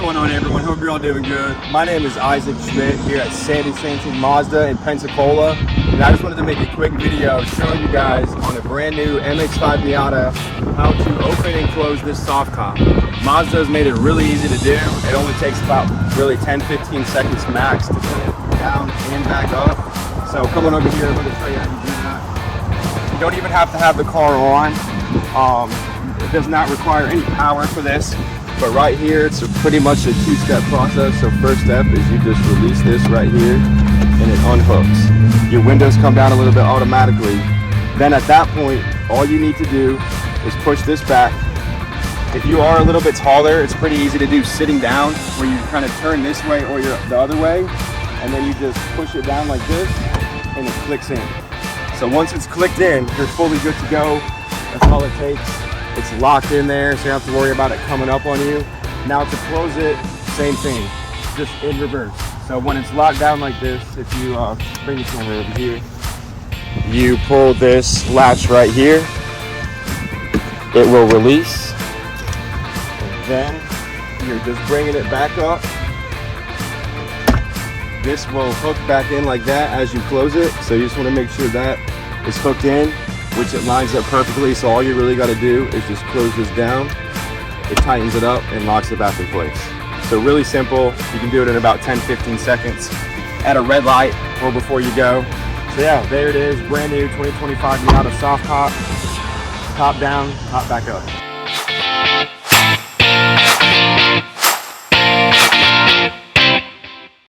going on, everyone? Hope you're all doing good. My name is Isaac Schmidt here at ND Mazda in Pensacola, and I just wanted to make a quick video showing you guys on a brand new MX-5 Miata how to open and close this soft top. Mazda has made it really easy to do. It only takes about really 10-15 seconds max to put it down and back up. So come on over here, let me show you how you do that. You don't even have to have the car on. It does not require any power for this. But right here, it's pretty much a two-step process. So first step is you just release this right here and it unhooks. Your windows come down a little bit automatically. Then at that point, all you need to do is push this back. If you are a little bit taller, it's pretty easy to do sitting down, where you kind of turn this way or the other way, and then you just push it down like this and it clicks in. So once it's clicked in, you're fully good to go. That's all it takes. It's locked in there, so you don't have to worry about it coming up on you. Now to close it, same thing, just in reverse. So when it's locked down like this, if you bring the camera over here, you pull this latch right here, it will release. And then you're just bringing it back up. This will hook back in like that as you close it. So you just want to make sure that is hooked in, which it lines up perfectly. So all you really got to do is just close this down. It tightens it up and locks it back in place. So really simple. You can do it in about 10-15 seconds at a red light or before you go. So yeah, there it is, brand new 2025 Miata soft top. Top down, top back up.